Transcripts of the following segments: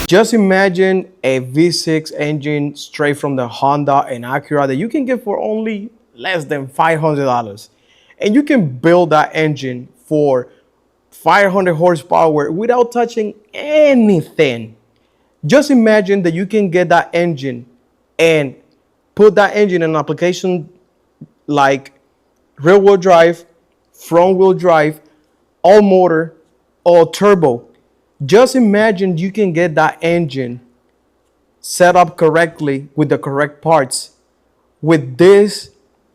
Just imagine a V6 engine straight from the Honda and Acura that you can get for only less than $500. And you can build that engine for 500 horsepower without touching anything. Just imagine that you can get that engine and put that engine in an application like rear wheel drive, front wheel drive, all motor, or turbo. Just imagine you can get that engine set up correctly with the correct parts with this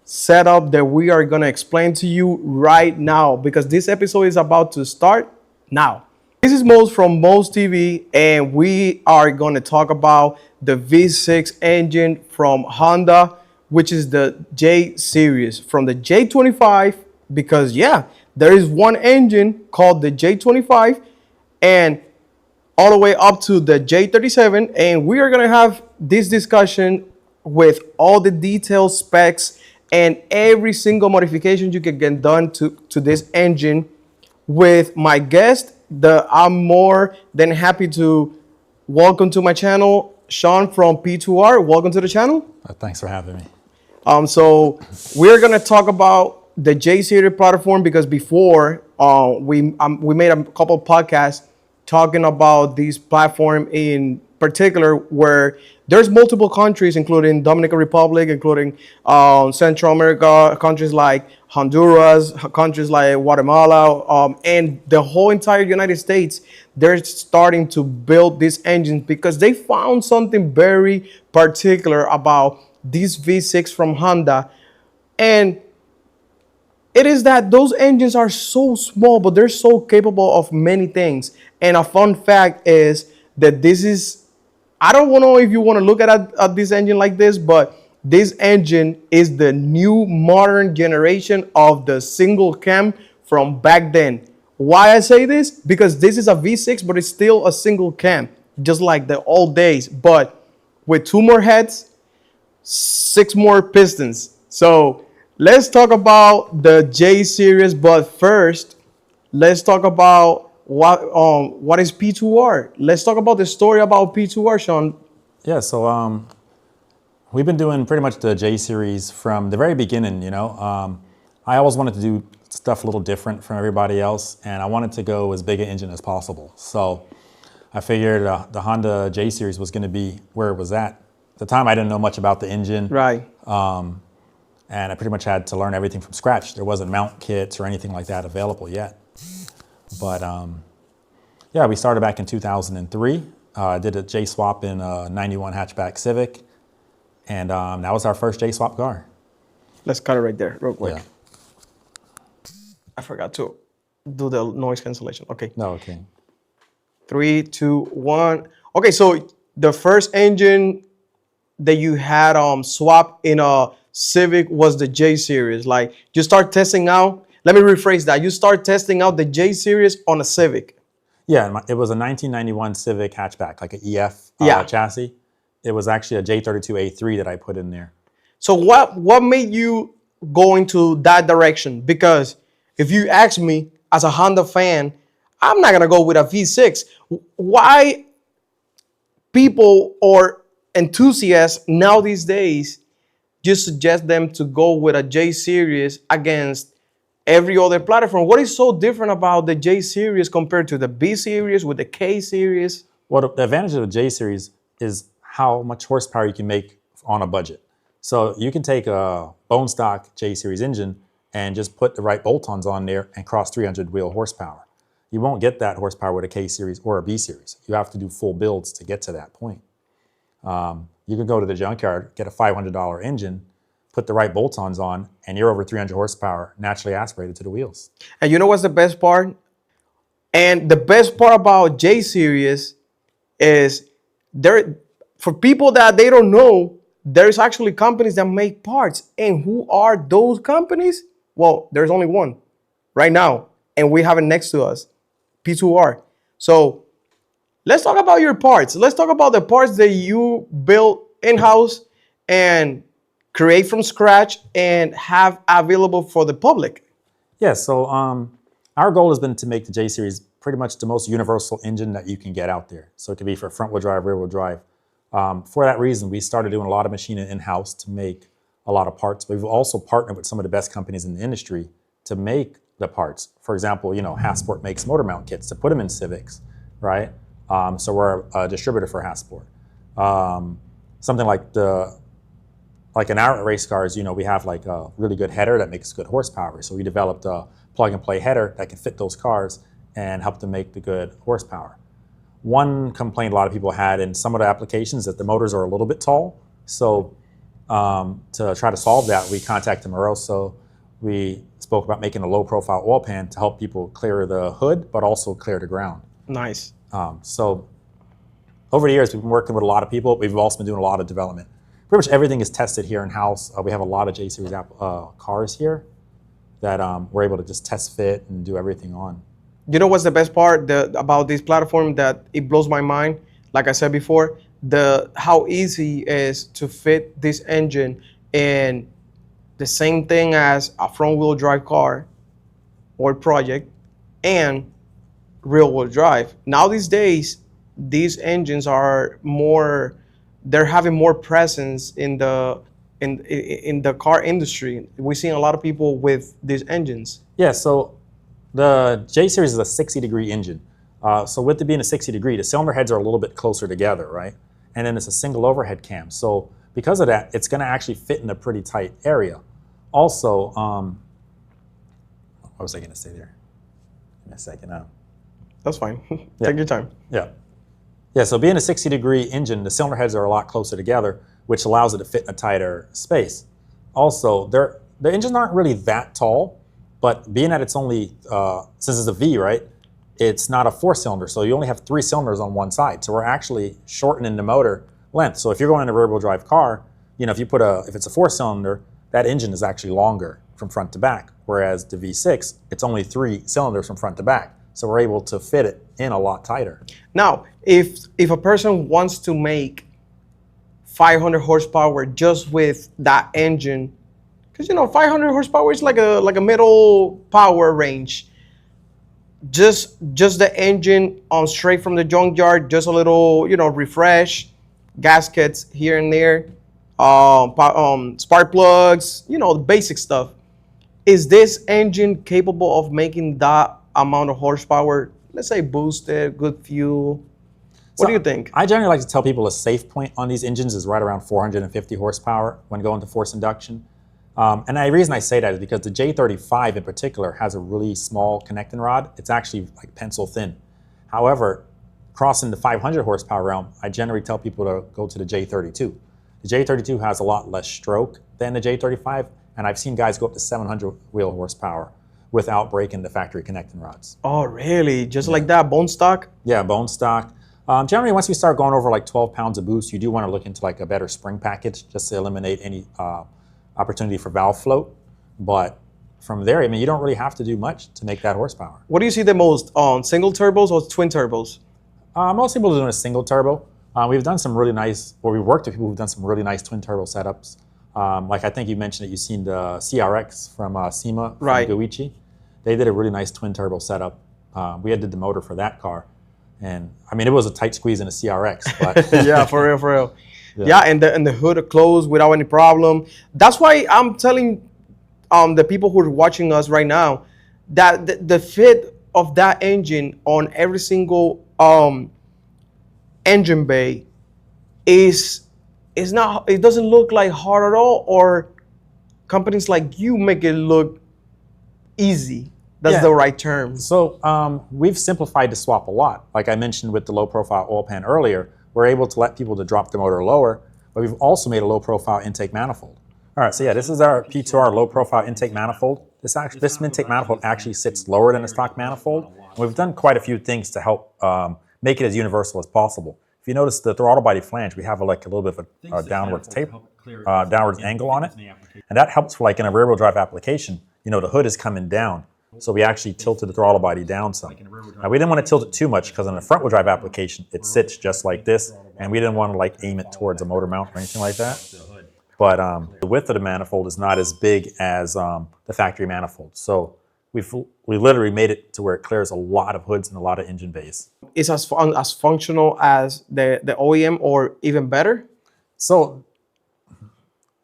setup that we are going to explain to you right now, because this episode is about to start now. This is Moze from Moze TV, and we are going to talk about the V6 engine from Honda, which is the J series, from the J25, because yeah, there is one engine called the J25 and all the way up to the J37, and we are going to have this discussion with all the detailed specs and every single modification you can get done to this engine with my guest that I'm more than happy to welcome to my channel, Sean from P2R. Welcome to the channel. Thanks for having me. So we're gonna talk about the J series platform, because before we made a couple of podcasts talking about this platform in particular, where there's multiple countries, including Dominican Republic, including Central America, countries like Honduras, countries like Guatemala, and the whole entire United States. They're starting to build these engines because they found something very particular about this V6 from Honda. And it is that those engines are so small, but they're so capable of many things. And a fun fact is that this is, I don't know if you want to look at this engine like this, but this engine is the new modern generation of the single cam from back then. Why I say this? Because this is a V6, but it's still a single cam, just like the old days, but with 2 more heads, 6 more pistons. So let's talk about the J series, but first, let's talk about what is P2R. Let's talk about the story about P2R, Sean. Yeah, so we've been doing pretty much the J series from the very beginning. You know, I always wanted to do stuff a little different from everybody else, and I wanted to go as big an engine as possible. So I figured the Honda J series was going to be where it was at. At the time, I didn't know much about the engine. Right. And I pretty much had to learn everything from scratch. There wasn't mount kits or anything like that available yet. But yeah, we started back in 2003. I did a J swap in a 91 hatchback Civic. And that was our first J swap car. Let's cut it right there real quick. Yeah. I forgot to do the noise cancellation. Okay. No, okay. 3, 2, 1. Okay, so the first engine that you had swapped in a Civic was the J series. Like, you start testing out. Let me rephrase that. You start testing out the J series on a Civic. Yeah, it was a 1991 Civic hatchback, like an EF chassis. It was actually a J32A3 that I put in there. So what made you go into that direction? Because if you ask me, as a Honda fan, I'm not gonna go with a V6. Why people or enthusiasts now these days just suggest them to go with a J series against every other platform? What is so different about the J series compared to the B series with the K series? Well, the advantage of the J series is how much horsepower you can make on a budget. So you can take a bone stock J series engine and just put the right bolt-ons on there and cross 300 wheel horsepower. You won't get that horsepower with a K series or a B series. You have to do full builds to get to that point. You can go to the junkyard, get a $500 engine, put the right bolt-ons on, and you're over 300 horsepower naturally aspirated to the wheels. And you know what's the best part? And the best part about J series is for people that they don't know, there's actually companies that make parts. And who are those companies? Well, there's only one right now, and we have it next to us, P2R. So let's talk about your parts. Let's talk about the parts that you built in-house and create from scratch and have available for the public. Yeah, so our goal has been to make the J series pretty much the most universal engine that you can get out there. So it could be for front wheel drive, rear wheel drive. For that reason, we started doing a lot of machining in-house to make a lot of parts. But we've also partnered with some of the best companies in the industry to make the parts. For example, Hasport makes motor mount kits to put them in Civics, right? So we're a distributor for Hasport. Something like in our race cars, we have like a really good header that makes good horsepower. So we developed a plug and play header that can fit those cars and help them make the good horsepower. One complaint a lot of people had in some of the applications that the motors are a little bit tall. So to try to solve that, we contacted Moroso. We spoke about making a low profile oil pan to help people clear the hood, but also clear the ground. Nice. So over the years, we've been working with a lot of people. We've also been doing a lot of development. Pretty much everything is tested here in-house. We have a lot of J-Series cars here that we're able to just test fit and do everything on. You know what's the best part about this platform that it blows my mind? Like I said before, how easy it is to fit this engine in the same thing as a front-wheel drive car or project and rear-wheel drive. Now these days, these engines are they're having more presence in the car industry. We're seeing a lot of people with these engines. Yeah, so the J-Series is a 60-degree engine. So with it being a 60-degree, the cylinder heads are a little bit closer together, right? And then it's a single overhead cam. So because of that, it's going to actually fit in a pretty tight area. Also, what was I going to say there? In a second now. That's fine. Take your time. Yeah, so being a 60-degree engine, the cylinder heads are a lot closer together, which allows it to fit in a tighter space. Also, the engines aren't really that tall, but being that it's only, since it's a V, right, it's not a 4-cylinder, so you only have 3 cylinders on one side. So we're actually shortening the motor length. So if you're going in a rear-wheel drive car, if it's a 4-cylinder, that engine is actually longer from front to back, whereas the V6, it's only 3 cylinders from front to back. So we're able to fit it in a lot tighter. Now, if a person wants to make 500 horsepower just with that engine, because 500 horsepower is like a middle power range. Just the engine on straight from the junkyard, just a little refresh, gaskets here and there, spark plugs, the basic stuff. Is this engine capable of making that amount of horsepower? Let's say boosted, good fuel. What do you think? I generally like to tell people a safe point on these engines is right around 450 horsepower when going to forced induction. And the reason I say that is because the J35 in particular has a really small connecting rod. It's actually like pencil thin. However, crossing the 500 horsepower realm, I generally tell people to go to the J32. The J32 has a lot less stroke than the J35, and I've seen guys go up to 700 wheel horsepower without breaking the factory connecting rods. Oh, really? Just like that, bone stock? Yeah, bone stock. Generally, once you start going over like 12 pounds of boost, you do want to look into like a better spring package just to eliminate any opportunity for valve float. But from there, you don't really have to do much to make that horsepower. What do you see the most on single turbos or twin turbos? Most people are doing a single turbo. We've done some really nice, we've worked with people who've done some really nice twin turbo setups. Like I think you mentioned that you've seen the CRX from SEMA, from Goichi. They did a really nice twin turbo setup. We did the motor for that car. And it was a tight squeeze in a CRX. But yeah, for real. Yeah, and the hood closed without any problem. That's why I'm telling the people who are watching us right now that the fit of that engine on every single engine bay is not. It doesn't look like hard at all. Or companies like you make it look easy. That's the right term. So we've simplified the swap a lot. Like I mentioned with the low profile oil pan earlier, we're able to let people to drop the motor lower, but we've also made a low profile intake manifold. All right, so yeah, this is our P2R low profile intake manifold. This intake manifold actually sits lower than the stock manifold. And we've done quite a few things to help make it as universal as possible. If you notice the throttle body flange, we have like a little bit of a downwards angle on it. And that helps for like in a rear wheel drive application, the hood is coming down. So we actually tilted the throttle body down some. Now we didn't want to tilt it too much because in a front wheel drive application, it sits just like this. And we didn't want to like aim it towards a motor mount or anything like that. But the width of the manifold is not as big as the factory manifold. So we literally made it to where it clears a lot of hoods and a lot of engine bays. Is as functional as the OEM or even better? So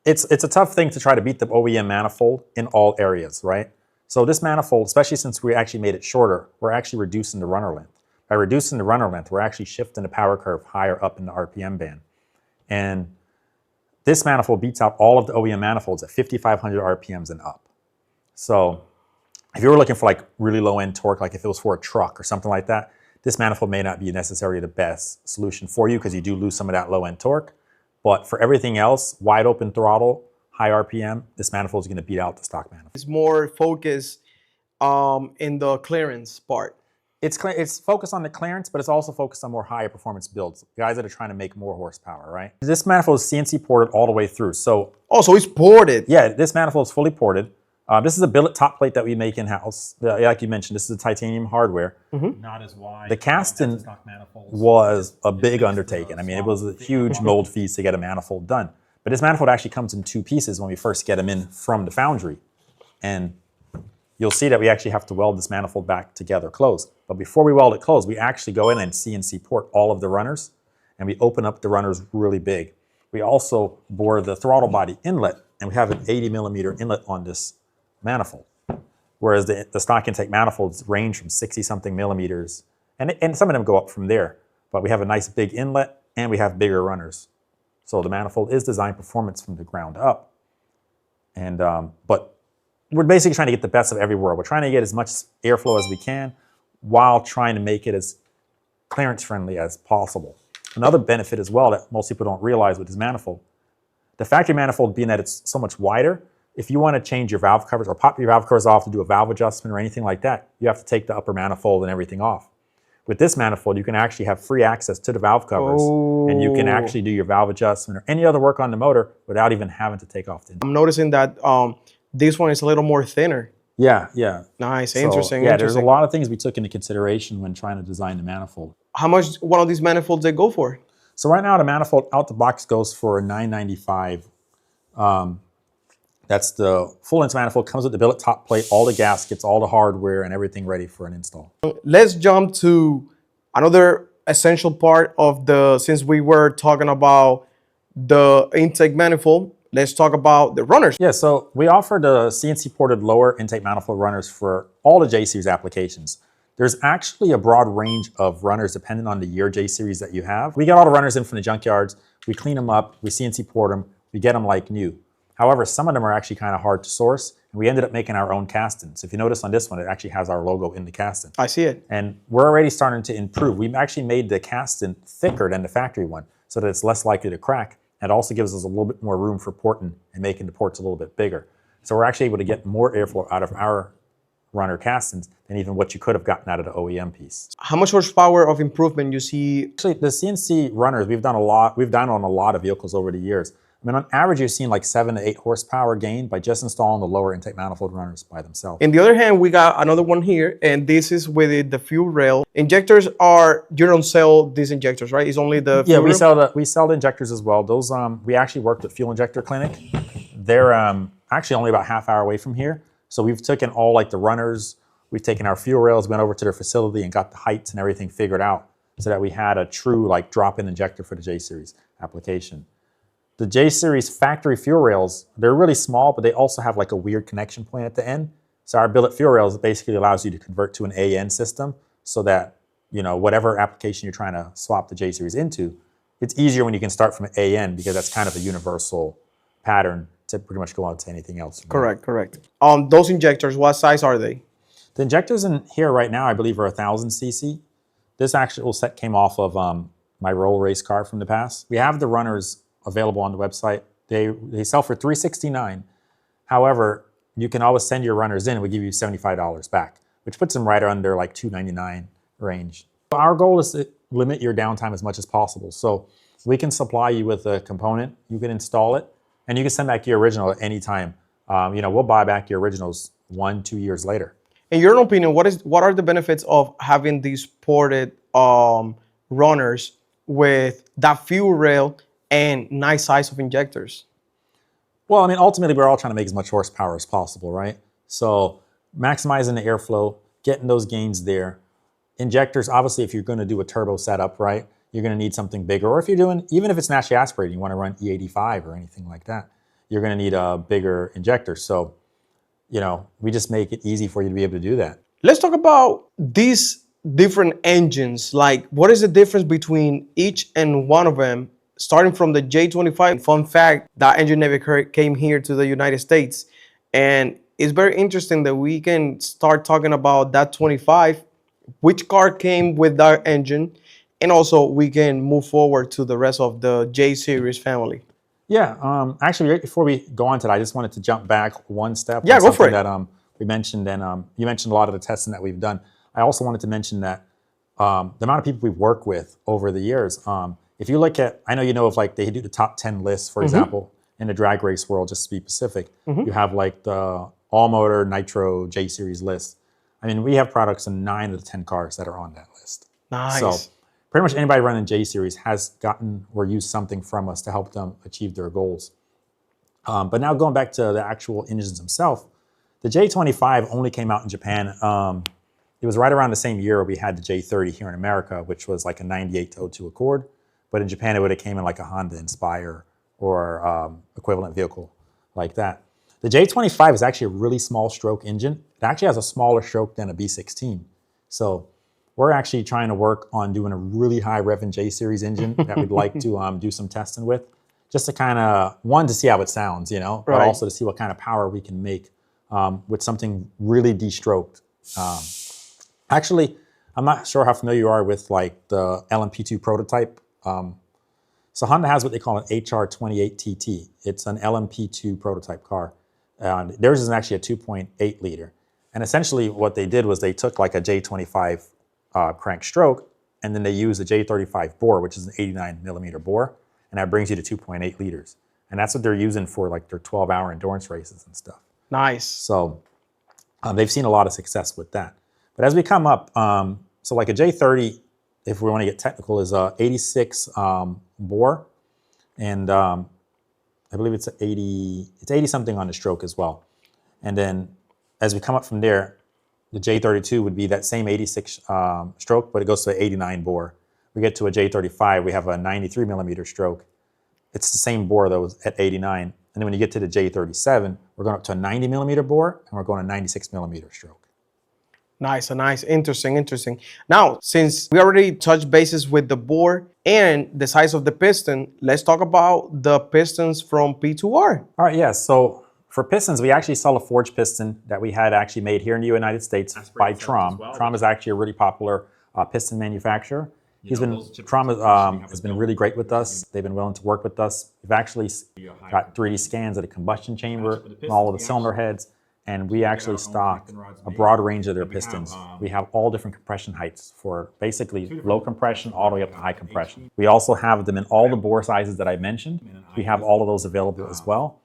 it's a tough thing to try to beat the OEM manifold in all areas, right? So this manifold, especially since we actually made it shorter, we're actually reducing the runner length. By reducing the runner length, we're actually shifting the power curve higher up in the RPM band. And this manifold beats out all of the OEM manifolds at 5,500 RPMs and up. So if you were looking for like really low end torque, like if it was for a truck or something like that, this manifold may not be necessarily the best solution for you because you do lose some of that low end torque. But for everything else, wide open throttle, high RPM, this manifold is going to beat out the stock manifold. It's more focused in the clearance part. It's focused on the clearance, but it's also focused on more higher performance builds, guys that are trying to make more horsepower, right? This manifold is CNC ported all the way through. So it's ported. Yeah, this manifold is fully ported. This is a billet top plate that we make in-house. Like you mentioned, this is a titanium hardware. Not as wide. The casting was a big undertaking. I mean, it was a huge mold fees to get a manifold done. But this manifold actually comes in two pieces when we first get them in from the foundry. And you'll see that we actually have to weld this manifold back together closed. But before we weld it closed, we actually go in and CNC port all of the runners, and we open up the runners really big. We also bore the throttle body inlet, and we have an 80 millimeter inlet on this manifold. Whereas the stock intake manifolds range from 60 something millimeters, and some of them go up from there. But we have a nice big inlet, and we have bigger runners. So the manifold is designed performance from the ground up. And but we're basically trying to get the best of every world. We're trying to get as much airflow as we can while trying to make it as clearance friendly as possible. Another benefit as well that most people don't realize with this manifold, the factory manifold being that it's so much wider, if you want to change your valve covers or pop your valve covers off to do a valve adjustment or anything like that, you have to take the upper manifold and everything off. With this manifold, you can actually have free access to the valve covers, and you can actually do your valve adjustment or any other work on the motor without even having to take off the engine. I'm noticing that this one is a little more thinner. Yeah. Nice, So, interesting. Yeah, there's a lot of things we took into consideration when trying to design the manifold. How much one of these manifolds they go for? So right now the manifold out the box goes for $995. That's the full length manifold, comes with the billet top plate, all the gaskets, all the hardware, and everything ready for an install. Let's jump to another essential part of since we were talking about the intake manifold, let's talk about the runners. Yeah, so we offer the CNC ported lower intake manifold runners for all the J-Series applications. There's actually a broad range of runners depending on the year J-Series that you have. We get all the runners in from the junkyards, we clean them up, we CNC port them, we get them like new. However, some of them are actually kind of hard to source, and we ended up making our own castings. If you notice on this one, it actually has our logo in the casting. I see it. And we're already starting to improve. We've actually made the casting thicker than the factory one so that it's less likely to crack. And it also gives us a little bit more room for porting and making the ports a little bit bigger. So we're actually able to get more airflow out of our runner castings than even what you could have gotten out of the OEM piece. How much horsepower of improvement you see? Actually, the CNC runners, we've done on a lot of vehicles over the years. I mean, on average, you've seen like 7 to 8 horsepower gain by just installing the lower intake manifold runners by themselves. On the other hand, we got another one here, and this is with the fuel rail. Injectors you don't sell these injectors, right? It's only the fuel rail? we sell the injectors as well. Those we actually worked at Fuel Injector Clinic. They're actually only about half hour away from here. So we've taken all like the runners, we've taken our fuel rails, went over to their facility and got the heights and everything figured out so that we had a true like drop-in injector for the J-Series application. The J-Series factory fuel rails, they're really small, but they also have like a weird connection point at the end. So our billet fuel rails basically allows you to convert to an AN system so that, you know, whatever application you're trying to swap the J-Series into, it's easier when you can start from an AN because that's kind of a universal pattern to pretty much go on to anything else. Correct. Those injectors, what size are they? The injectors in here right now, I believe, are 1,000 cc. This actual set came off of my roll race car from the past. We have the runners available on the website. They sell for $369. However, you can always send your runners in and we give you $75 back, which puts them right under like $299 range. Our goal is to limit your downtime as much as possible. So we can supply you with a component, you can install it, and you can send back your original at any time. You know, we'll buy back your originals 1-2 years later. In your opinion, what are the benefits of having these ported runners with that fuel rail and nice size of injectors? Well, I mean, ultimately, we're all trying to make as much horsepower as possible, right? So maximizing the airflow, getting those gains there. Injectors, obviously, if you're going to do a turbo setup, right, you're going to need something bigger. Or if you're doing, even if it's naturally aspirated, you want to run E85 or anything like that, you're going to need a bigger injector. So, you know, we just make it easy for you to be able to do that. Let's talk about these different engines. Like, what is the difference between each and one of them, starting from the J25? Fun fact, that engine never came here to the United States. And it's very interesting that we can start talking about that 25, which car came with that engine, and also we can move forward to the rest of the J series family. Yeah, actually, right before we go on to that, I just wanted to jump back one step. Yeah, go for it. That we mentioned, and you mentioned a lot of the testing that we've done. I also wanted to mention that the amount of people we've worked with over the years. If you look at, I know you know of like they do the top 10 lists, for example, in the drag race world, just to be specific. You have like the all motor nitro J series list. I mean, we have products in 9 of the 10 cars that are on that list. Nice. So pretty much anybody running J series has gotten or used something from us to help them achieve their goals. But now going back to the actual engines themselves, the J25 only came out in Japan. It was right around the same year we had the J30 here in America, which was like a 98 to 02 Accord. But in Japan, it would have came in like a Honda Inspire or equivalent vehicle like that. The J25 is actually a really small stroke engine. It actually has a smaller stroke than a B16. So we're actually trying to work on doing a really high revving J series engine that we'd like to do some testing with, just to kind of, one, to see how it sounds, you know, but also to see what kind of power we can make with something really de-stroked. Actually, I'm not sure how familiar you are with like the LMP2 prototype. So Honda has what they call an HR28TT. It's an LMP2 prototype car. Theirs is actually a 2.8 liter. And essentially what they did was they took like a J25 crank stroke, and then they used a J35 bore, which is an 89 millimeter bore, and that brings you to 2.8 liters. And that's what they're using for like their 12-hour endurance races and stuff. Nice. So they've seen a lot of success with that. But as we come up, so like a J30, if we want to get technical, is a 86 bore, and I believe it's 80 something on the stroke as well. And then as we come up from there, the J32 would be that same 86 stroke, but it goes to an 89 bore. We get to a J35, we have a 93 millimeter stroke. It's the same bore though at 89. And then when you get to the J37, we're going up to a 90 millimeter bore, and we're going to 96 millimeter stroke. Nice, nice, interesting. Now, since we already touched bases with the bore and the size of the piston, let's talk about the pistons from P2R. All right, yeah, so for pistons, we actually sell a forged piston that we had actually made here in the United States by Trom. Trom is actually a really popular piston manufacturer. Trom has been really great with us. They've been willing to work with us. We've actually got 3D scans of the combustion chamber, and all of the cylinder heads, and we actually stock a broad range of their pistons. We have all different compression heights for basically low compression all the way up to high compression. We also have them in all the bore sizes that I mentioned. We have all of those available as well.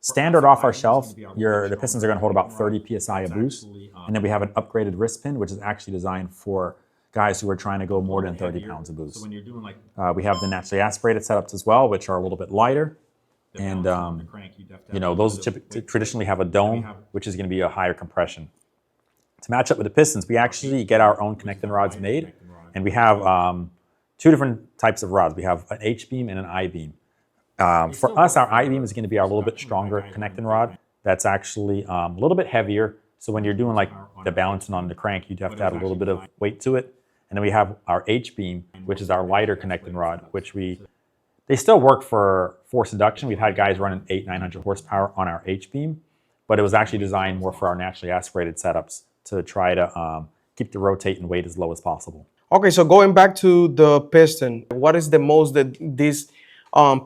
Standard off our shelf, the pistons are going to hold about 30 psi of boost, and then we have an upgraded wrist pin, which is actually designed for guys who are trying to go more than 30 pounds of boost. We have the naturally aspirated setups as well, which are a little bit lighter. And, you know, those traditionally have a dome, which is going to be a higher compression. To match up with the pistons, we actually get our own connecting rods made. And we have 2 different types of rods. We have an H-beam and an I-beam. For us, our I-beam is going to be our little bit stronger connecting rod. That's actually a little bit heavier. So when you're doing like the balancing on the crank, you'd have to add a little bit of weight to it. And then we have our H-beam, which is our lighter connecting rod, which they still work for force induction. We've had guys running 800-900 horsepower on our H-beam, but it was actually designed more for our naturally aspirated setups to try to keep the rotating weight as low as possible. Okay, so going back to the piston, what is the most that these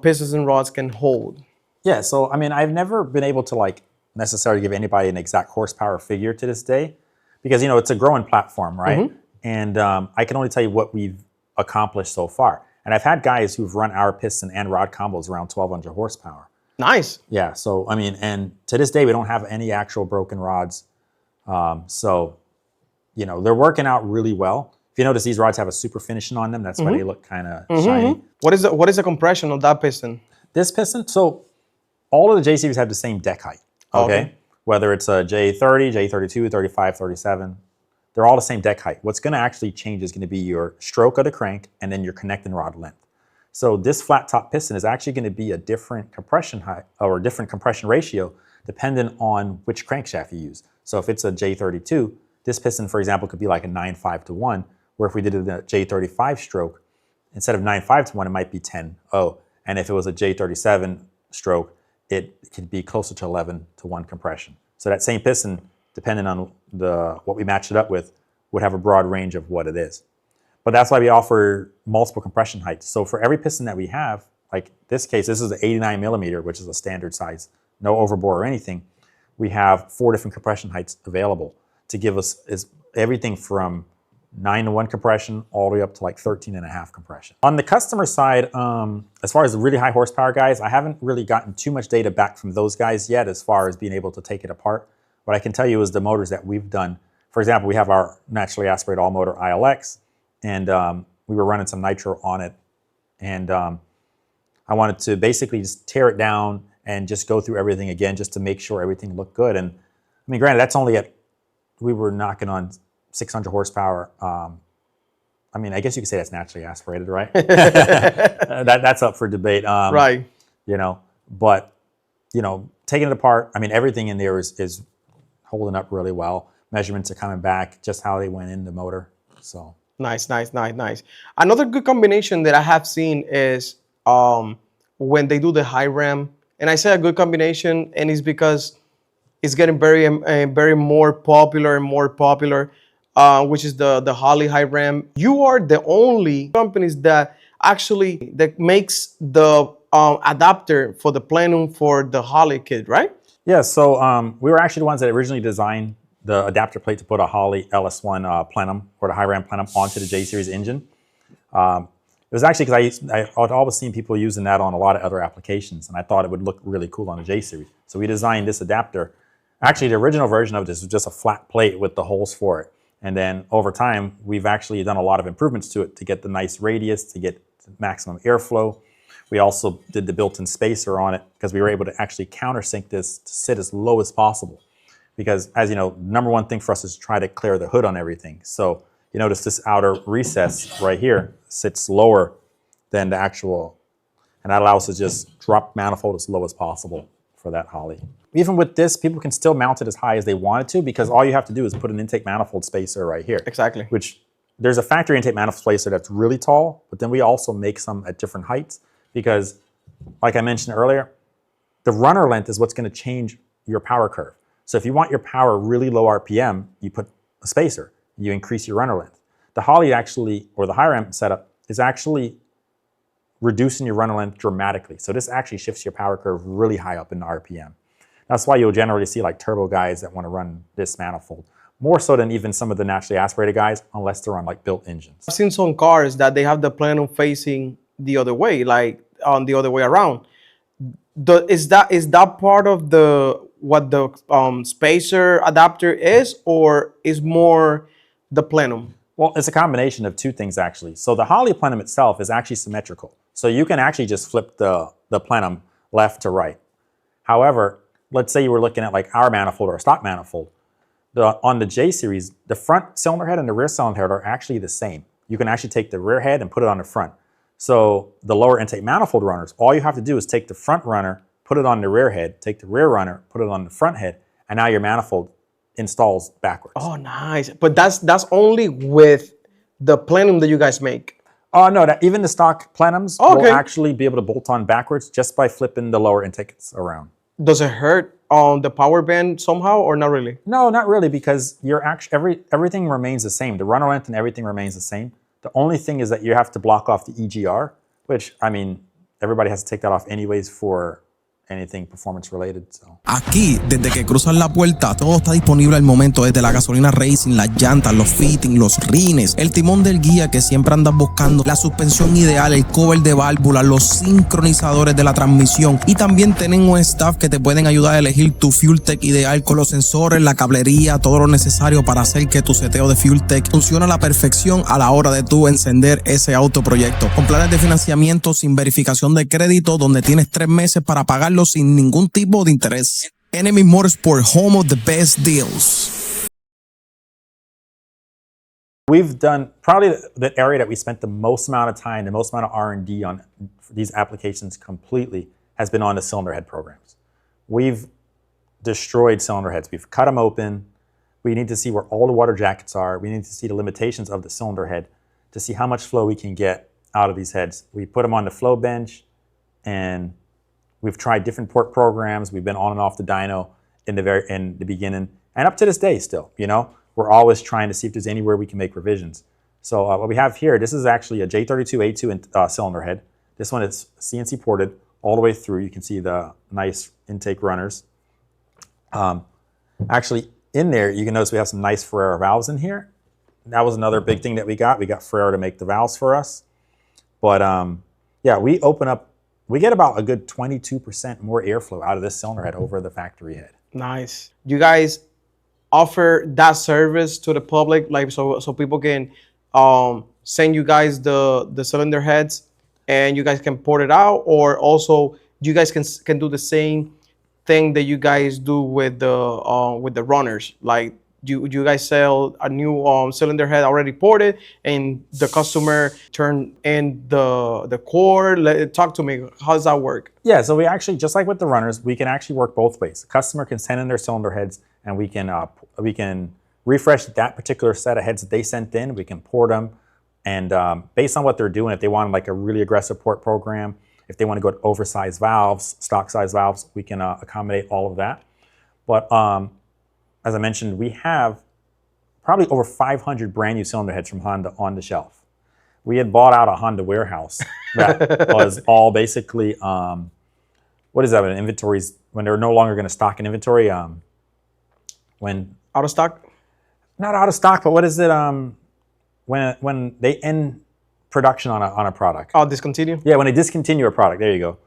pistons and rods can hold? Yeah, so I mean, I've never been able to like necessarily give anybody an exact horsepower figure to this day, because you know it's a growing platform, right? And I can only tell you what we've accomplished so far. And I've had guys who've run our piston and rod combos around 1,200 horsepower. Nice. Yeah, so I mean, and to this day, we don't have any actual broken rods. So, you know, they're working out really well. If you notice, these rods have a super finishing on them. That's why they look kind of shiny. What is the compression of that piston? This piston, so all of the J series have the same deck height. Okay. whether it's a J30, J32, 35, 37, they're all the same deck height. What's going to actually change is going to be your stroke of the crank and then your connecting rod length. So this flat top piston is actually going to be a different compression height or a different compression ratio depending on which crankshaft you use. So if it's a J32, this piston, for example, could be like a 9.5 to 1, where if we did it in a J35 stroke, instead of 9.5 to 1, it might be 10.0. And if it was a J37 stroke, it could be closer to 11 to 1 compression. So that same piston, depending on what we match it up with, would have a broad range of what it is. But that's why we offer multiple compression heights. So for every piston that we have, like this case, this is an 89 millimeter, which is a standard size, no overbore or anything. We have 4 different compression heights available to give us everything from 9 to 1 compression all the way up to like 13.5 compression. On the customer side, as far as the really high horsepower guys, I haven't really gotten too much data back from those guys yet as far as being able to take it apart. What I can tell you is the motors that we've done. For example, we have our naturally aspirated all motor ILX, and we were running some nitro on it. And I wanted to basically just tear it down and just go through everything again just to make sure everything looked good. And I mean, granted, that's only we were knocking on 600 horsepower. I mean, I guess you could say that's naturally aspirated, right? That's up for debate. Right. You know, but, you know, taking it apart, I mean, everything in there is holding up really well. Measurements are coming back, just how they went in the motor. So nice. Another good combination that I have seen is when they do the high ram. And I say a good combination, and it's because it's getting very more popular, which is the Holley high ram. You are the only companies that makes the adapter for the plenum for the Holley kit, right? Yeah, so we were actually the ones that originally designed the adapter plate to put a Holley LS1 plenum or the high ram plenum onto the J series engine. It was actually because I'd always seen people using that on a lot of other applications, and I thought it would look really cool on a J series. So we designed this adapter. Actually, the original version of this was just a flat plate with the holes for it. And then over time, we've actually done a lot of improvements to it to get the nice radius, to get maximum airflow. We also did the built-in spacer on it because we were able to actually countersink this to sit as low as possible. Because as you know, number one thing for us is to try to clear the hood on everything. So you notice this outer recess right here sits lower than the actual, and that allows us to just drop manifold as low as possible for that Holley. Even with this, people can still mount it as high as they wanted to because all you have to do is put an intake manifold spacer right here. Exactly. Which there's a factory intake manifold spacer that's really tall, but then we also make some at different heights because, like I mentioned earlier, the runner length is what's going to change your power curve. So if you want your power really low RPM, you put a spacer, you increase your runner length. The Holley actually, or the high ramp setup, is actually reducing your runner length dramatically. So this actually shifts your power curve really high up in the RPM. That's why you'll generally see like turbo guys that want to run this manifold, more so than even some of the naturally aspirated guys, unless they're on like built engines. I've seen some cars that they have the plenum facing the other way, like on the other way around. Is that part of what the spacer adapter is, or is more the plenum? Well, it's a combination of two things actually. So the Holley plenum itself is actually symmetrical. So you can actually just flip the plenum left to right. However, let's say you were looking at like our manifold or a stock manifold. On the J series, the front cylinder head and the rear cylinder head are actually the same. You can actually take the rear head and put it on the front. So the lower intake manifold runners, all you have to do is take the front runner, put it on the rear head, take the rear runner, put it on the front head, and now your manifold installs backwards. Oh, nice. But that's only with the plenum that you guys make. Oh, no, even the stock plenums will actually be able to bolt on backwards just by flipping the lower intakes around. Does it hurt on the power band somehow or not really? No, not really, because everything remains the same. The runner length and everything remains the same. The only thing is that you have to block off the EGR, which, I mean, everybody has to take that off anyways for anything performance related. So. Aquí, desde que cruzas la puerta, todo está disponible al momento, desde la gasolina racing, las llantas, los fittings, los rines, el timón del guía que siempre andas buscando, la suspensión ideal, el cover de válvula, los sincronizadores de la transmisión, y también tienen un staff que te pueden ayudar a elegir tu FuelTech ideal con los sensores, la cablería, todo lo necesario para hacer que tu seteo de FuelTech funcione a la perfección a la hora de tú encender ese autoproyecto. Con planes de financiamiento sin verificación de crédito, donde tienes 3 meses para pagarlo sin ningún tipo de interés. Enemy Motorsport, home of the best deals. We've done probably the area that we spent the most amount of time, the most amount of R&D on for these applications completely has been on the cylinder head programs. We've destroyed cylinder heads. We've cut them open. We need to see where all the water jackets are. We need to see the limitations of the cylinder head to see how much flow we can get out of these heads. We put them on the flow bench, and we've tried different port programs. We've been on and off the dyno in the beginning, and up to this day still, you know. We're always trying to see if there's anywhere we can make revisions. So what we have here, this is actually a J32A2 cylinder head. This one is CNC ported all the way through. You can see the nice intake runners. Actually, in there, you can notice we have some nice Ferrara valves in here. That was another big thing that we got. We got Ferrara to make the valves for us. But yeah, we get about a good 22% more airflow out of this cylinder head over the factory head. Nice. You guys offer that service to the public, like so people can send you guys the cylinder heads and you guys can port it out, or also you guys can do the same thing that you guys do with the runners. Like you guys sell a new cylinder head already ported and the customer turn in the core. Talk to me, how does that work? Yeah, so we actually, just like with the runners, we can actually work both ways. The customer can send in their cylinder heads, and we can refresh that particular set of heads that they sent in. We can port them, and based on what they're doing, if they want like a really aggressive port program, if they want to go to oversized valves, stock size valves, we can accommodate all of that. But as I mentioned, we have probably over 500 brand new cylinder heads from Honda on the shelf. We had bought out a Honda warehouse that was all basically, what is that, inventories, when they're no longer going to stock an inventory, when Out of stock? not out of stock, but what is it? When they end production on a product. Oh, discontinue? Yeah, when they discontinue a product. There you go.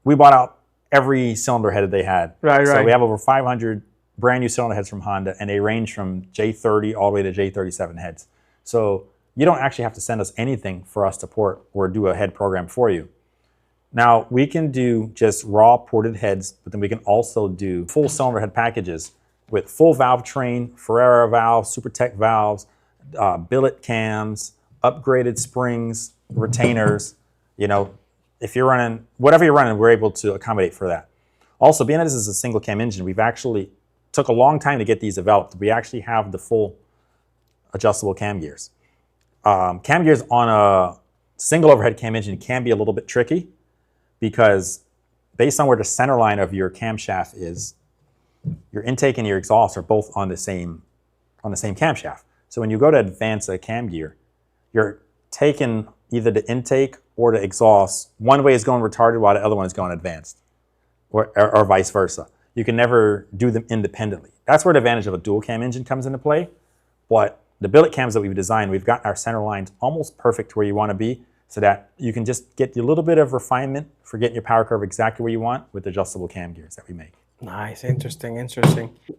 We bought out every cylinder head that they had. Right. So we have over 500 brand new cylinder heads from Honda, and they range from J30 all the way to J37 heads. So you don't actually have to send us anything for us to port or do a head program for you. Now, we can do just raw ported heads, but then we can also do full cylinder head packages with full valve train, Ferrara valves, SuperTech valves, billet cams, upgraded springs, retainers. You know, if you're running, whatever you're running, we're able to accommodate for that. Also, being that this is a single cam engine, we've actually took a long time to get these developed. We actually have the full adjustable cam gears. Cam gears on a single overhead cam engine can be a little bit tricky because based on where the center line of your camshaft is, your intake and your exhaust are both on the same camshaft. So when you go to advance a cam gear, you're taking either the intake or the exhaust. One way is going retarded while the other one is going advanced, or vice versa. You can never do them independently. That's where the advantage of a dual cam engine comes into play. But the billet cams that we've designed, we've got our center lines almost perfect where you want to be, so that you can just get a little bit of refinement for getting your power curve exactly where you want with adjustable cam gears that we make. Nice, interesting.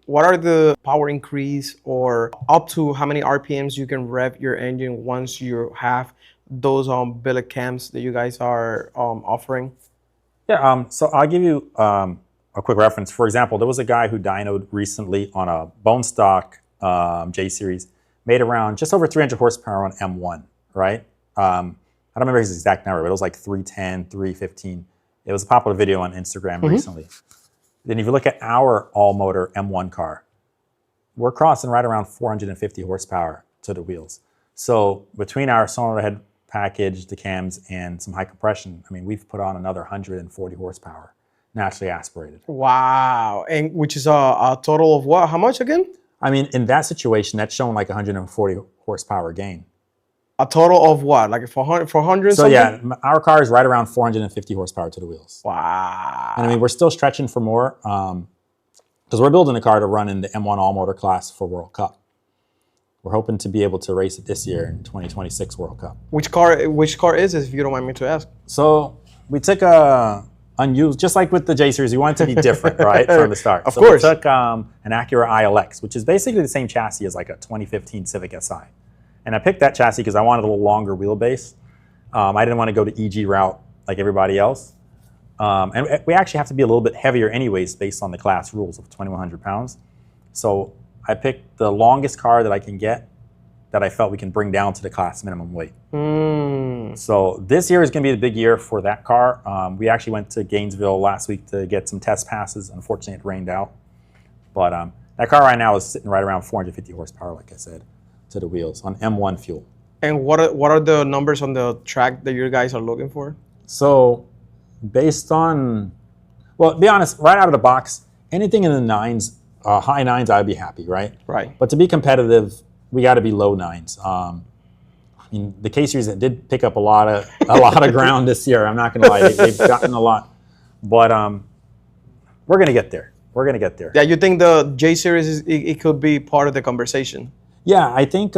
What are the power increase, or up to how many RPMs you can rev your engine once you have those billet cams that you guys are offering? Yeah, so I'll give you a quick reference. For example, there was a guy who dynoed recently on a bone stock J series, made around just over 300 horsepower on M1, right? I don't remember his exact number, but it was like 310, 315. It was a popular video on Instagram recently. Then if you look at our all-motor M1 car, we're crossing right around 450 horsepower to the wheels. So between our cylinder head package, the cams, and some high compression, I mean, we've put on another 140 horsepower, naturally aspirated. Wow, and which is a total of what? How much again? I mean, in that situation, that's showing like 140 horsepower gain. A total of what? Like 400 So something? yeah, our car is right around 450 horsepower to the wheels. Wow. And I mean, we're still stretching for more because we're building a car to run in the M1 all-motor class for World Cup. We're hoping to be able to race it this year in 2026 World Cup. Which car is this, if you don't mind me to ask? So we took a unused, just like with the J series, we wanted to be different, right, from the start. Of so course. We took an Acura ILX, which is basically the same chassis as like a 2015 Civic Si. And I picked that chassis because I wanted a little longer wheelbase. I didn't want to go the EG route like everybody else. And we actually have to be a little bit heavier anyways based on the class rules of 2,100 pounds. So I picked the longest car that I can get that I felt we can bring down to the class minimum weight. So this year is going to be the big year for that car. We actually went to Gainesville last week to get some test passes. Unfortunately, it rained out. But that car right now is sitting right around 450 horsepower, like I said, to the wheels on M1 fuel. And what are the numbers on the track that you guys are looking for? So based on, well, to be honest, right out of the box, anything in the nines, high nines, I'd be happy, right? Right. But to be competitive, we got to be low nines. I mean, the K series that did pick up a lot of ground this year. I'm not going to lie, they've gotten a lot, but we're going to get there. We're going to get there. Yeah, you think the J series it could be part of the conversation? Yeah, I think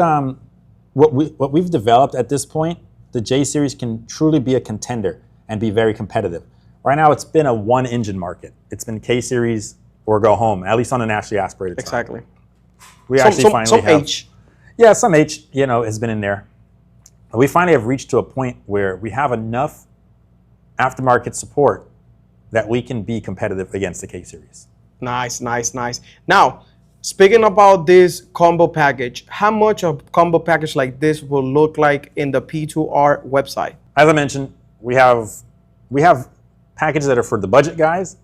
what we've developed at this point, the J series can truly be a contender and be very competitive. Right now, it's been a one engine market. It's been K series or go home, at least on the naturally aspirated side. Exactly. We actually finally have H. Yeah, some H, has been in there. We finally have reached to a point where we have enough aftermarket support that we can be competitive against the K series. Nice. Now, speaking about this combo package, how much a combo package like this will look like in the P2R website? As I mentioned, we have packages that are for the budget guys,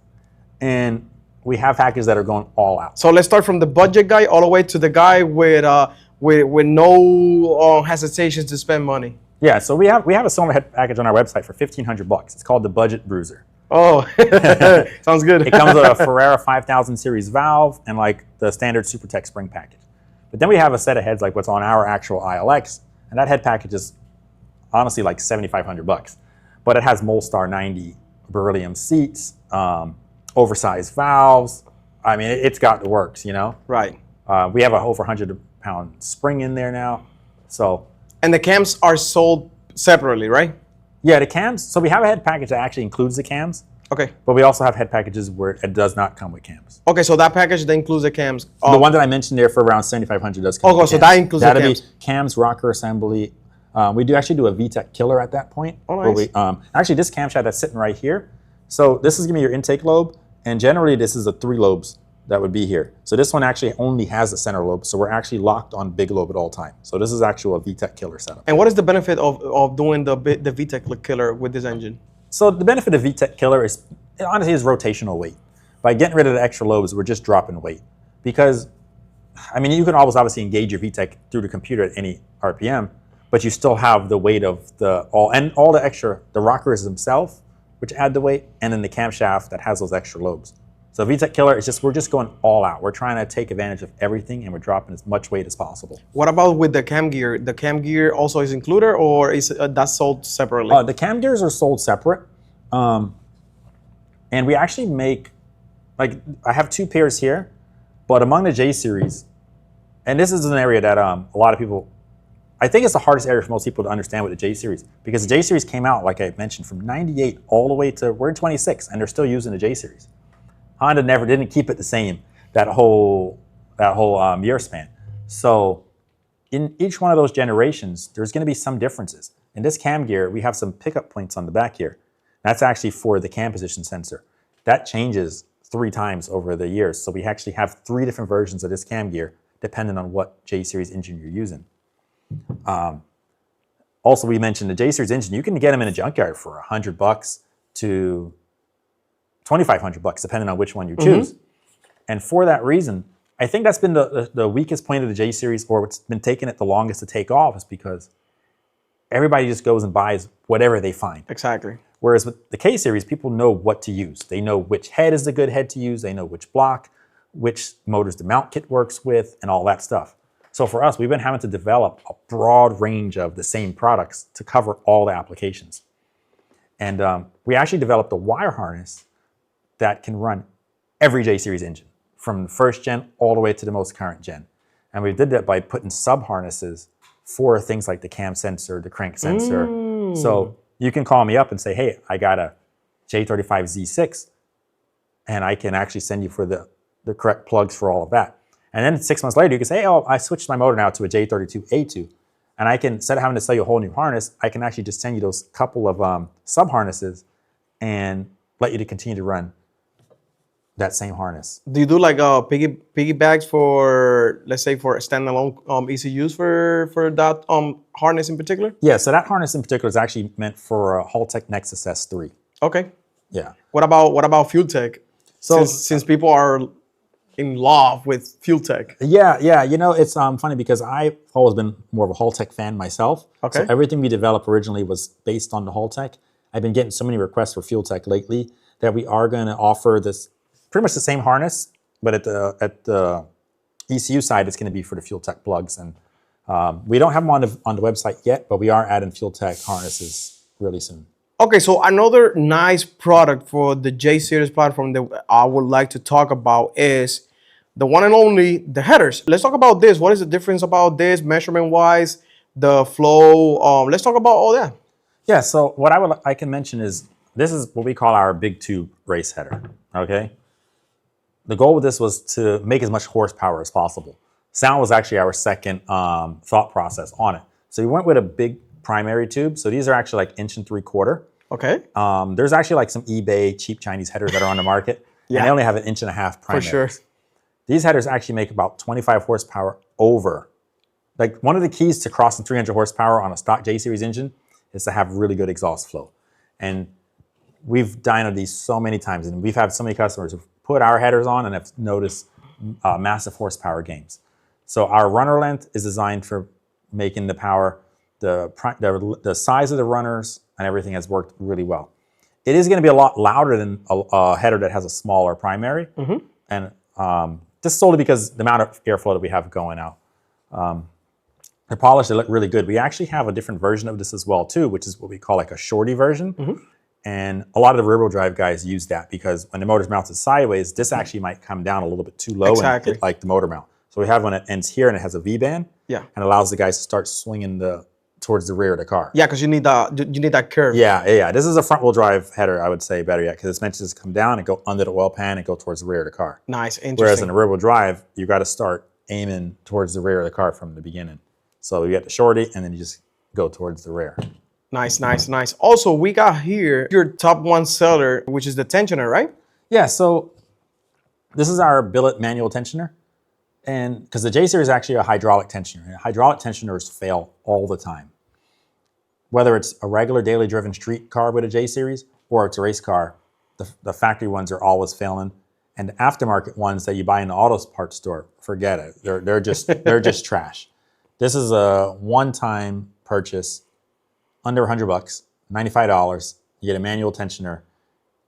and we have packages that are going all out. So let's start from the budget guy all the way to the guy with no hesitations to spend money. Yeah, so we have a silver head package on our website for $1,500. It's called the Budget Bruiser. Oh, sounds good. It comes with a Ferrera 5000 series valve and like the standard SuperTech spring package. But then we have a set of heads like what's on our actual ILX, and that head package is honestly like $7,500. But it has Molestar 90 beryllium seats, oversized valves. I mean, it's got the works, Right. We have a over 100-pound spring in there now. So. And the cams are sold separately, right? Yeah, the cams. So we have a head package that actually includes the cams. Okay. But we also have head packages where it does not come with cams. Okay, so that package that includes the cams. The one that I mentioned there for around $7,500 does come with cams. So that includes the cams. That'll be cams, rocker assembly. We do actually do a VTEC killer at that point. Oh, nice. Actually, this camshaft that's sitting right here. So this is going to be your intake lobe. And generally, this is the 3 lobes that would be here. So this one actually only has the center lobe. So we're actually locked on big lobe at all time. So this is actually a VTEC killer setup. And what is the benefit of doing the VTEC killer with this engine? So the benefit of VTEC killer is, honestly, is rotational weight. By getting rid of the extra lobes, we're just dropping weight. Because, I mean, you can always obviously engage your VTEC through the computer at any RPM, but you still have the weight of all the extra, the rockers themselves, which add the weight, and then the camshaft that has those extra lobes. So VTEC killer is we're just going all out. We're trying to take advantage of everything, and we're dropping as much weight as possible. What about with the cam gear? The cam gear also is included, or is that sold separately? The cam gears are sold separate, and we actually make, like, I have 2 pairs here, but among the J series, and this is an area that a lot of people, I think it's the hardest area for most people to understand with the J series, because the J series came out, like I mentioned, from '98 all the way to we're in 26, and they're still using the J series. Honda didn't keep it the same that whole year span. So in each one of those generations, there's going to be some differences. In this cam gear, we have some pickup points on the back here. That's actually for the cam position sensor. That changes 3 times over the years. So we actually have 3 different versions of this cam gear depending on what J series engine you're using. Also, we mentioned the J series engine. You can get them in a junkyard for $100 to $2,500, depending on which one you choose. And for that reason, I think that's been the weakest point of the J series, or what's been taking it the longest to take off, is because everybody just goes and buys whatever they find. Exactly. Whereas with the K series, people know what to use. They know which head is the good head to use. They know which block, which motors the mount kit works with, and all that stuff. So for us, we've been having to develop a broad range of the same products to cover all the applications. And we actually developed a wire harness that can run every J series engine, from the first gen all the way to the most current gen. And we did that by putting sub-harnesses for things like the cam sensor, the crank sensor. So you can call me up and say, hey, I got a J35Z6, and I can actually send you for the correct plugs for all of that. And then 6 months later, you can say, oh, I switched my motor now to a J32A2. And I can, instead of having to sell you a whole new harness, I can actually just send you those couple of sub-harnesses, and let you to continue to run that same harness. Do you do like piggybacks for, let's say, for standalone ECUs for that harness in particular? Yeah, so that harness in particular is actually meant for a Haltech Nexus S3. Okay. Yeah. What about Fluidampr? So since people are in love with Fluidampr. Yeah. You know, it's funny because I've always been more of a Haltech fan myself. Okay. So everything we developed originally was based on the Haltech. I've been getting so many requests for Fluidampr lately that we are going to offer this pretty much the same harness, but at the ECU side, it's going to be for the Fluidampr plugs. And we don't have them on the website yet, but we are adding Fluidampr harnesses really soon. Okay, so another nice product for the J series platform that I would like to talk about is the one and only, the headers. Let's talk about this. What is the difference about this measurement-wise, the flow? Let's talk about all that. Yeah, so what I can mention is this is what we call our big tube race header, okay? The goal with this was to make as much horsepower as possible. Sound was actually our second thought process on it. So we went with a big primary tube. So these are actually like 1.75 inch. Okay. There's actually like some eBay cheap Chinese headers that are on the market. Yeah. And they only have 1.5 inch primary. For sure. These headers actually make about 25 horsepower over. Like one of the keys to crossing 300 horsepower on a stock J series engine is to have really good exhaust flow. And we've dynoed these so many times, and we've had so many customers who've put our headers on and have noticed massive horsepower gains. So our runner length is designed for making the power, the size of the runners and everything has worked really well. It is going to be a lot louder than a header that has a smaller primary, and just solely because the amount of airflow that we have going out. They're polished, they look really good. We actually have a different version of this as well too, which is what we call like a shorty version. And a lot of the rear-wheel drive guys use that because when the motor's mounted sideways, this actually might come down a little bit too low and hit like the motor mount. So we have one that ends here and it has a V-band, and allows the guys to start swinging towards the rear of the car. Yeah, because you need that curve. Yeah. This is a front-wheel drive header, I would say, better yet, because it's meant to just come down and go under the oil pan and go towards the rear of the car. Nice, interesting. Whereas in a rear-wheel drive, you got to start aiming towards the rear of the car from the beginning. So you get the shorty, and then you just go towards the rear. Nice. Also, we got here your top one seller, which is the tensioner, right? Yeah, so this is our billet manual tensioner. And because the J series is actually a hydraulic tensioner. And hydraulic tensioners fail all the time. Whether it's a regular daily driven street car with a J series or it's a race car, the factory ones are always failing. And the aftermarket ones that you buy in the auto parts store, forget it. They're just trash. This is a one-time purchase, under $100, $95. You get a manual tensioner,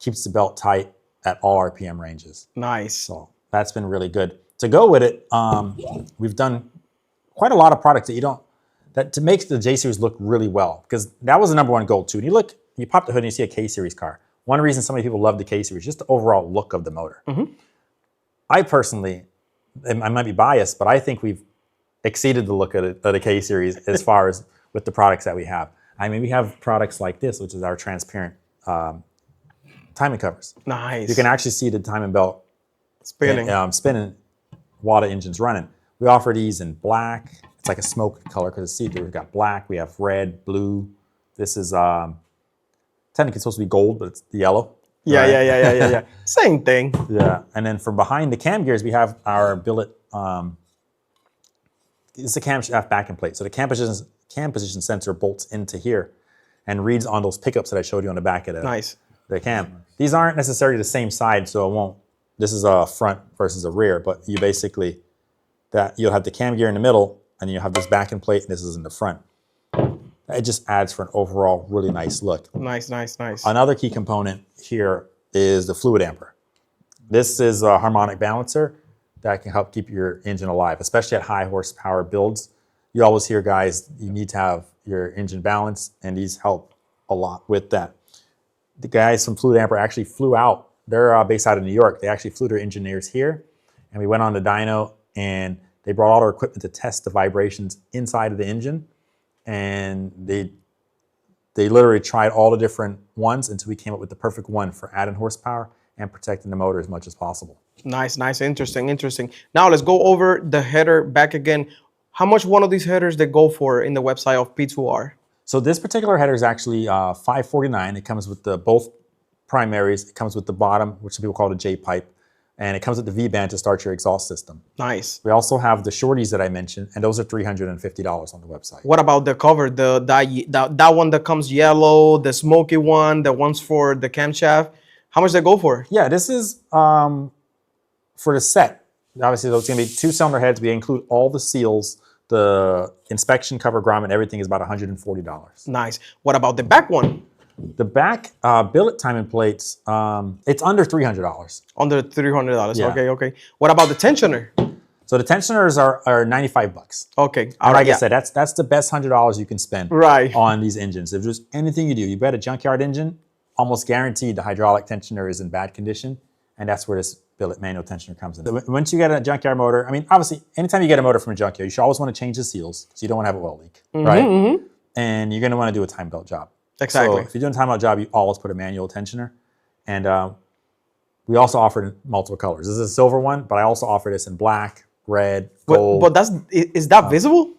keeps the belt tight at all RPM ranges. Nice. So that's been really good. To go with it, we've done quite a lot of products that to make the J series look really well, because that was the number one goal too. And you pop the hood and you see a K series car. One reason so many people love the K series, just the overall look of the motor. I personally, I might be biased, but I think we've exceeded the look of the K series as far as with the products that we have. I mean, we have products like this, which is our transparent timing covers. Nice. You can actually see the timing belt spinning while the engine's running. We offer these in black. It's like a smoke color because see, we've got black, we have red, blue. This is technically supposed to be gold, but it's the yellow. Yeah. Same thing. Yeah, and then from behind the cam gears, we have our billet. It's a camshaft backing plate. So the cam position sensor bolts into here and reads on those pickups that I showed you on the back of the cam. These aren't necessarily the same side, so it won't. This is a front versus a rear, but you basically you'll have the cam gear in the middle, and you'll have this backing plate, and this is in the front. It just adds for an overall really nice look. Nice. Another key component here is the Fluidampr. This is a harmonic balancer that can help keep your engine alive, especially at high horsepower builds. You always hear guys, you need to have your engine balanced, and these help a lot with that. The guys from Fluidampr actually flew out. They're based out of New York. They actually flew their engineers here, and we went on the dyno, and they brought all their equipment to test the vibrations inside of the engine, and they literally tried all the different ones until we came up with the perfect one for adding horsepower and protecting the motor as much as possible. Nice, interesting. Now let's go over the header back again. How much one of these headers they go for in the website of P2R? So this particular header is actually $549. It comes with both primaries. It comes with the bottom, which some people call the J-pipe, and it comes with the V-band to start your exhaust system. Nice. We also have the shorties that I mentioned, and those are $350 on the website. What about the cover? That one that comes yellow, the smoky one, the ones for the camshaft. How much they go for? Yeah, this is for the set. Obviously, those going to be 2-cylinder heads. We include all the seals, the inspection cover, grommet, everything is about $140. Nice. What about the back one? The back billet timing plates, it's under $300. Under $300. Yeah. Okay. What about the tensioner? So the tensioners are $95. Okay. And like I said, that's the best $100 you can spend Right. on these engines. If there's anything you do, you bet a junkyard engine, almost guaranteed the hydraulic tensioner is in bad condition, and that's where this billet manual tensioner comes in. So once you get a junkyard motor, I mean, obviously, anytime you get a motor from a junkyard, you should always want to change the seals because you don't want to have an oil leak, right? And you're going to want to do a time belt job. Exactly. So if you're doing a time belt job, you always put a manual tensioner. And we also offer it in multiple colors. This is a silver one, but I also offer this in black, red, gold. But is that visible?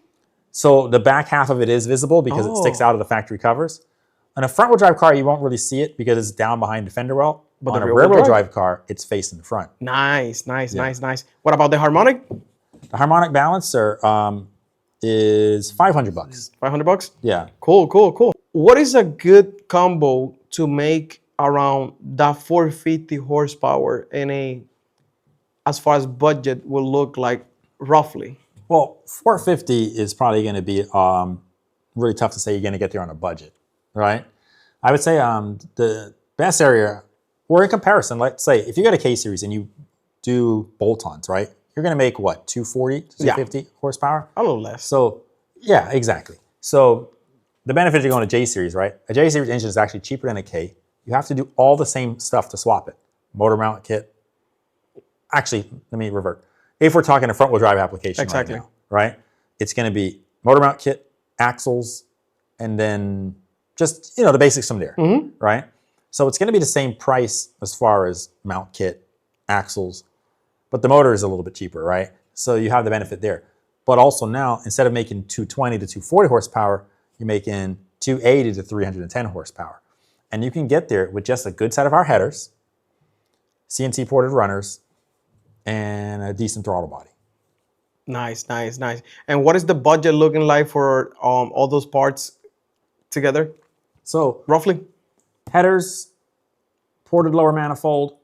So the back half of it is visible because it sticks out of the factory covers. On a front-wheel drive car, you won't really see it because it's down behind the fender well. But on a rear-wheel drive car, it's facing the front. Nice. What about the harmonic? The harmonic balancer is $500. $500? Yeah. Cool. What is a good combo to make around that 450 horsepower in as far as budget will look like roughly? Well, 450 is probably going to be really tough to say you're going to get there on a budget, right? I would say the best area, or in comparison, let's say if you got a K series and you do bolt-ons, right? You're going to make what, 240 to 250 horsepower? A little less. So yeah, exactly. So the benefit of going to J series, right? A J series engine is actually cheaper than a K. You have to do all the same stuff to swap it. Motor mount kit. Actually, let me revert. If we're talking a front wheel drive application right now, right? It's going to be motor mount kit, axles, and then just, the basics from there, right? So it's going to be the same price as far as mount kit, axles, but the motor is a little bit cheaper, right? So you have the benefit there. But also now, instead of making 220 to 240 horsepower, you're making 280 to 310 horsepower. And you can get there with just a good set of our headers, CNC ported runners, and a decent throttle body. Nice. And what is the budget looking like for all those parts together? So roughly? Headers, ported lower manifold,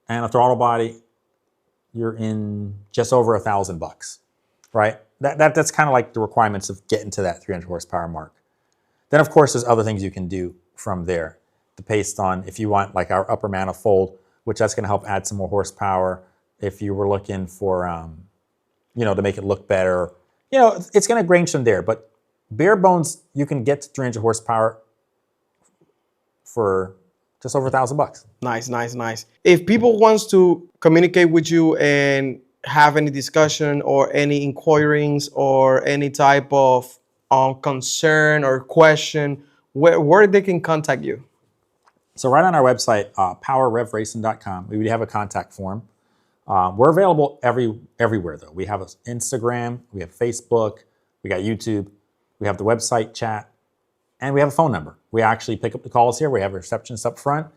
and a throttle body, you're in just over $1,000, right? That's kind of like the requirements of getting to that 300 horsepower mark. Then of course there's other things you can do from there. The piston, if you want like our upper manifold, which that's going to help add some more horsepower. If you were looking for, to make it look better, it's going to range from there. But bare bones, you can get to 300 horsepower for just over $1,000. Nice. If people wants to communicate with you and have any discussion or any inquiries or any type of concern or question, where they can contact you? So right on our website, powerrevracing.com, we have a contact form. We're available everywhere though. We have Instagram, we have Facebook, we got YouTube, we have the website chat, and we have a phone number. We actually pick up the calls here. We have a receptionist up front.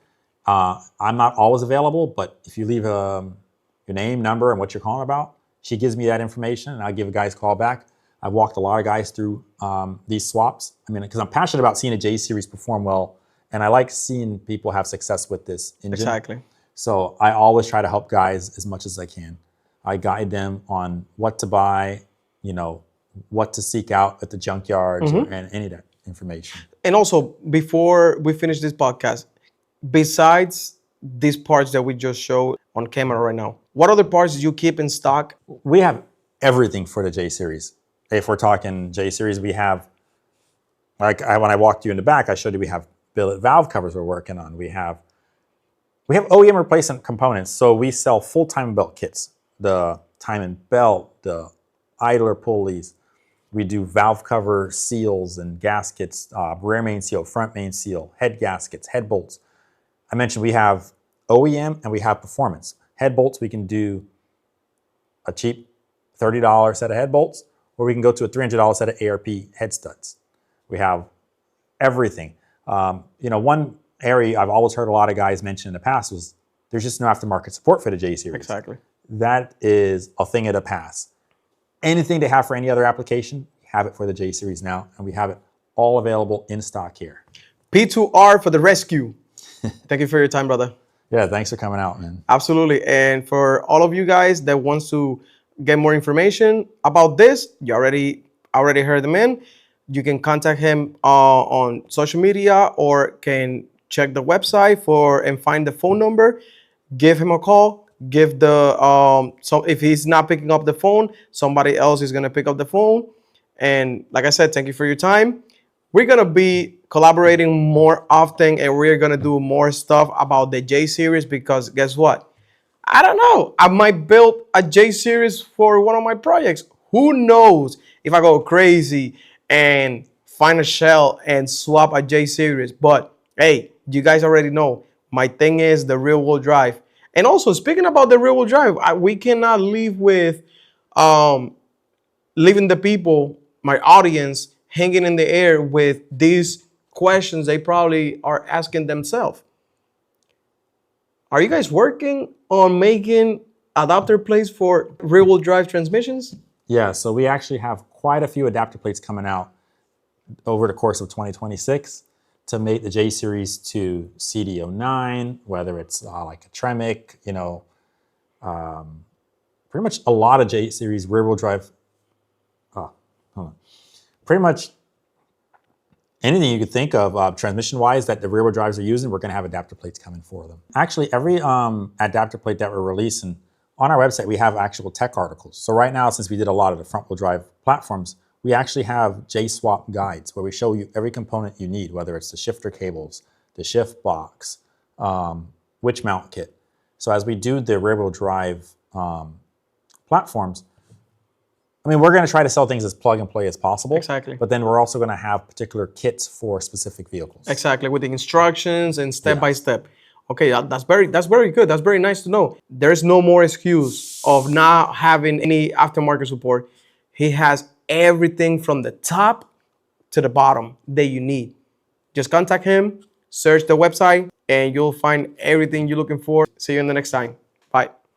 I'm not always available, but if you leave your name, number, and what you're calling about, she gives me that information and I'll give a guy's call back. I've walked a lot of guys through these swaps. I mean, because I'm passionate about seeing a J series perform well, and I like seeing people have success with this engine. Exactly. So I always try to help guys as much as I can. I guide them on what to buy, what to seek out at the junkyards and any of that information. And also, before we finish this podcast, besides these parts that we just showed on camera right now, what other parts do you keep in stock? We have everything for the J series. If we're talking J series, we have, when I walked you in the back, I showed you we have billet valve covers we're working on. We have OEM replacement components. So we sell full timing belt kits, the timing belt, the idler pulleys. We do valve cover seals and gaskets, rear main seal, front main seal, head gaskets, head bolts. I mentioned we have OEM and we have performance. Head bolts, we can do a cheap $30 set of head bolts, or we can go to a $300 set of ARP head studs. We have everything. One area I've always heard a lot of guys mention in the past was there's just no aftermarket support for the J series. Exactly. That is a thing of the past. Anything they have for any other application, we have it for the J series now, and we have it all available in stock here. P2R for the rescue. Thank you for your time, brother. Yeah, thanks for coming out, man. Absolutely. And for all of you guys that wants to get more information about this, you already heard them in. You can contact him on social media or can check the website and find the phone number. Give him a call. Give the so if he's not picking up the phone, somebody else is gonna pick up the phone. And like I said, thank you for your time. We're gonna be collaborating more often, and we're gonna do more stuff about the J series because guess what? I don't know. I might build a J series for one of my projects. Who knows if I go crazy and find a shell and swap a J series. But hey, you guys already know my thing is the rear wheel drive. And also speaking about the rear wheel drive, we cannot leave with leaving the people, my audience, hanging in the air with these questions they probably are asking themselves. Are you guys working on making adapter plates for rear wheel drive transmissions? Yeah, so we actually have quite a few adapter plates coming out over the course of 2026 to make the J series to CD09, whether it's like a Tremec, you know, pretty much a lot of J series rear wheel drive. Pretty much anything you could think of transmission wise that the rear wheel drives are using, we're going to have adapter plates coming for them. Actually, every adapter plate that we're releasing on our website, we have actual tech articles. So right now, since we did a lot of the front wheel drive platforms, we actually have J-swap guides where we show you every component you need, whether it's the shifter cables, the shift box, witch mount kit. So as we do the rear wheel drive platforms, I mean, we're going to try to sell things as plug and play as possible. Exactly. But then we're also going to have particular kits for specific vehicles. Exactly, with the instructions and step by step. Okay, that's very good. That's very nice to know. There's no more excuse of not having any aftermarket support. He has everything from the top to the bottom that you need. Just contact him, search the website, and you'll find everything you're looking for. See you in the next time. Bye.